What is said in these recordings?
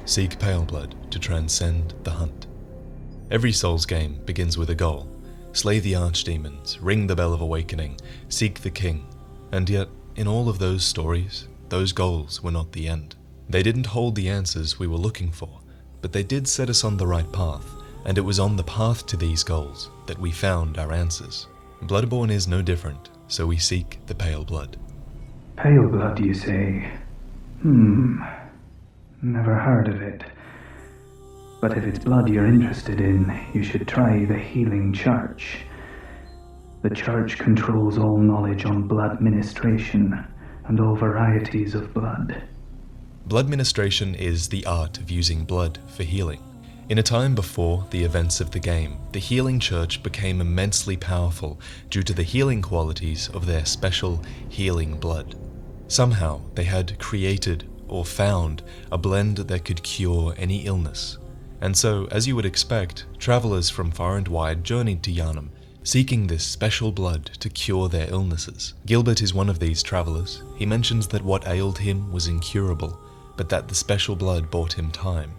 Seek pale blood to transcend the hunt. Every Souls game begins with a goal. Slay the archdemons, ring the bell of awakening, seek the king. And yet, in all of those stories, those goals were not the end. They didn't hold the answers we were looking for, but they did set us on the right path, and it was on the path to these goals that we found our answers. Bloodborne is no different, so we seek the pale blood. Pale blood, you say? Never heard of it. But if it's blood you're interested in, you should try the Healing Church. The Church controls all knowledge on blood ministration and all varieties of blood. Blood ministration is the art of using blood for healing. In a time before the events of the game, the Healing Church became immensely powerful due to the healing qualities of their special healing blood. Somehow they had created or found a blend that could cure any illness. And so, as you would expect, travelers from far and wide journeyed to Yharnam, seeking this special blood to cure their illnesses. Gilbert is one of these travelers. He mentions that what ailed him was incurable, but that the special blood bought him time.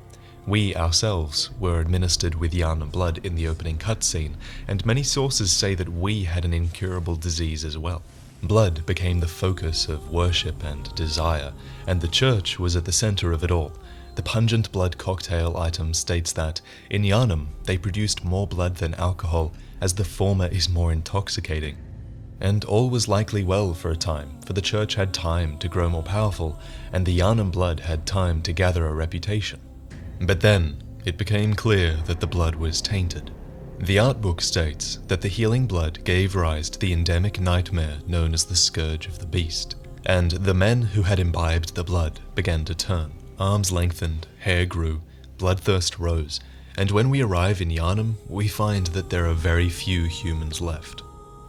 We ourselves were administered with Yharnam blood in the opening cutscene, and many sources say that we had an incurable disease as well. Blood became the focus of worship and desire, and the church was at the center of it all. The pungent blood cocktail item states that, in Yharnam, they produced more blood than alcohol, as the former is more intoxicating. And all was likely well for a time, for the church had time to grow more powerful, and the Yharnam blood had time to gather a reputation. But then, it became clear that the blood was tainted. The art book states that the healing blood gave rise to the endemic nightmare known as the Scourge of the Beast, and the men who had imbibed the blood began to turn. Arms lengthened, hair grew, bloodthirst rose, and when we arrive in Yharnam, we find that there are very few humans left.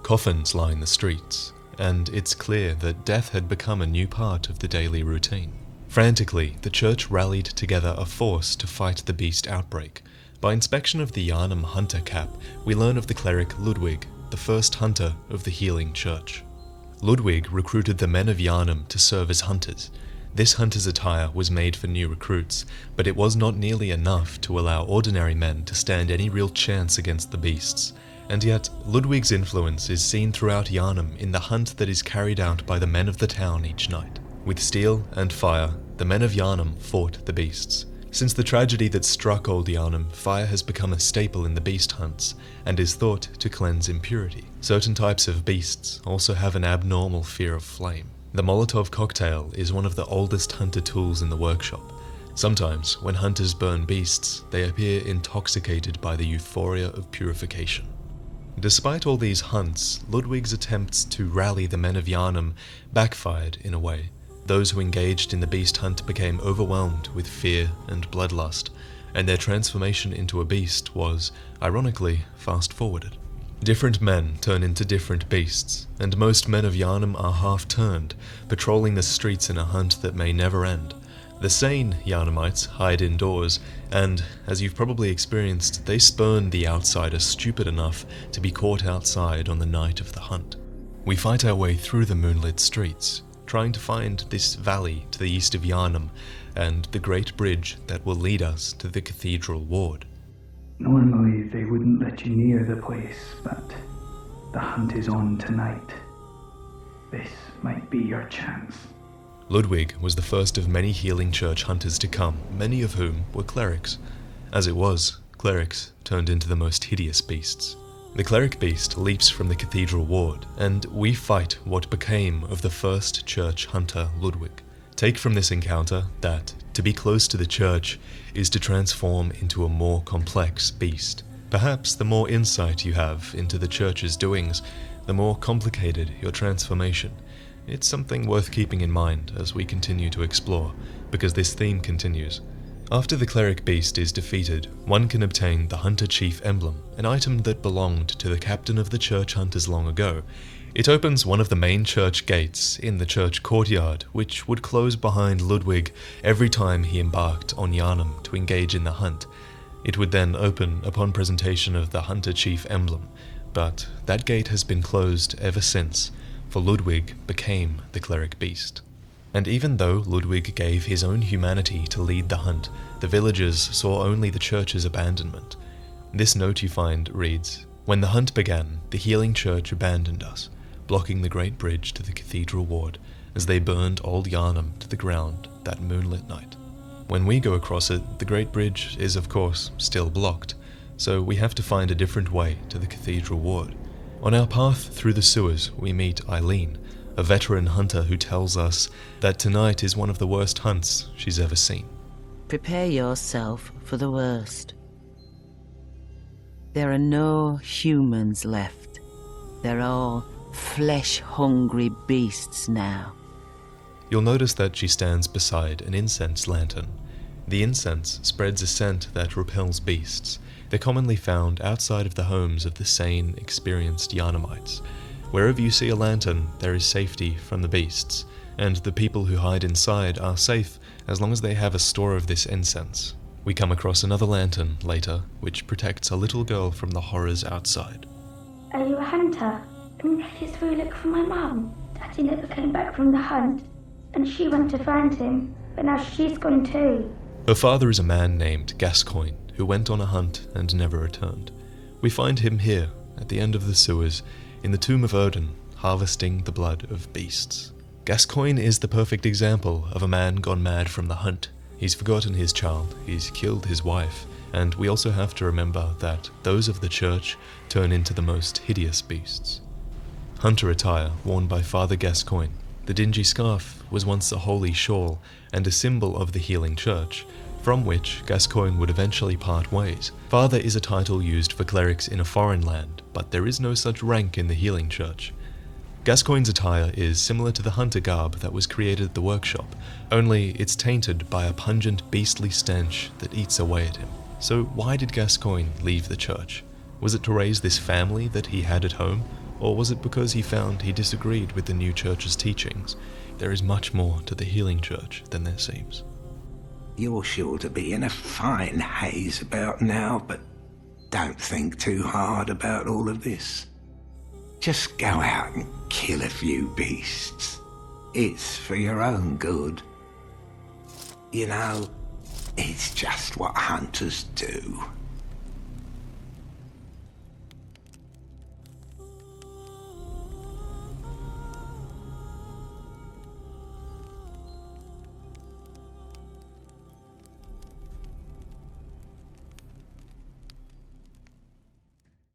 Coffins line the streets, and it's clear that death had become a new part of the daily routine. Frantically, the church rallied together a force to fight the beast outbreak. By inspection of the Yharnam hunter cap, we learn of the Cleric Ludwig, the first hunter of the Healing Church. Ludwig recruited the men of Yharnam to serve as hunters. This hunter's attire was made for new recruits, but it was not nearly enough to allow ordinary men to stand any real chance against the beasts. And yet, Ludwig's influence is seen throughout Yharnam in the hunt that is carried out by the men of the town each night. With steel and fire, the men of Yharnam fought the beasts. Since the tragedy that struck old Yharnam, fire has become a staple in the beast hunts, and is thought to cleanse impurity. Certain types of beasts also have an abnormal fear of flame. The Molotov cocktail is one of the oldest hunter tools in the workshop. Sometimes, when hunters burn beasts, they appear intoxicated by the euphoria of purification. Despite all these hunts, Ludwig's attempts to rally the men of Yharnam backfired in a way. Those who engaged in the beast hunt became overwhelmed with fear and bloodlust, and their transformation into a beast was, ironically, fast-forwarded. Different men turn into different beasts, and most men of Yharnam are half-turned, patrolling the streets in a hunt that may never end. The sane Yharnamites hide indoors, and, as you've probably experienced, they spurn the outsider stupid enough to be caught outside on the night of the hunt. We fight our way through the moonlit streets, trying to find this valley to the east of Yharnam, and the great bridge that will lead us to the cathedral ward. Normally they wouldn't let you near the place, but the hunt is on tonight. This might be your chance. Ludwig was the first of many Healing Church hunters to come, many of whom were clerics. As it was, clerics turned into the most hideous beasts. The cleric beast leaps from the cathedral ward, and we fight what became of the first church hunter Ludwig. Take from this encounter that, to be close to the church, is to transform into a more complex beast. Perhaps the more insight you have into the church's doings, the more complicated your transformation. It's something worth keeping in mind as we continue to explore, because this theme continues. After the cleric beast is defeated, one can obtain the Hunter Chief Emblem, an item that belonged to the captain of the church hunters long ago. It opens one of the main church gates in the church courtyard, which would close behind Ludwig every time he embarked on Yharnam to engage in the hunt. It would then open upon presentation of the Hunter Chief Emblem, but that gate has been closed ever since, for Ludwig became the cleric beast. And even though Ludwig gave his own humanity to lead the hunt, the villagers saw only the church's abandonment. This note you find reads, "When the hunt began, the healing church abandoned us, blocking the great bridge to the cathedral ward, as they burned old Yharnam to the ground that moonlit night. When we go across it, the great bridge is of course still blocked, so we have to find a different way to the cathedral ward. On our path through the sewers, we meet Eileen, a veteran hunter who tells us that tonight is one of the worst hunts she's ever seen. Prepare yourself for the worst. There are no humans left. They're all flesh-hungry beasts now." You'll notice that she stands beside an incense lantern. The incense spreads a scent that repels beasts. They're commonly found outside of the homes of the sane, experienced Yharnamites. Wherever you see a lantern, there is safety from the beasts, and the people who hide inside are safe as long as they have a store of this incense. We come across another lantern later, which protects a little girl from the horrors outside. "Are you a hunter? I'm just through look for my mum. Daddy never came back from the hunt, and she went to find him, but now she's gone too." Her father is a man named Gascoigne, who went on a hunt and never returned. We find him here, at the end of the sewers, in the tomb of Odin, harvesting the blood of beasts. Gascoigne is the perfect example of a man gone mad from the hunt. He's forgotten his child, he's killed his wife, and we also have to remember that those of the church turn into the most hideous beasts. Hunter attire worn by Father Gascoigne. The dingy scarf was once a holy shawl and a symbol of the healing church, from which Gascoigne would eventually part ways. Father is a title used for clerics in a foreign land, but there is no such rank in the healing church. Gascoigne's attire is similar to the hunter garb that was created at the workshop, only it's tainted by a pungent beastly stench that eats away at him. So why did Gascoigne leave the church? Was it to raise this family that he had at home, or was it because he found he disagreed with the new church's teachings? There is much more to the healing church than there seems. You're sure to be in a fine haze about now, but don't think too hard about all of this. Just go out and kill a few beasts. It's for your own good. You know, it's just what hunters do.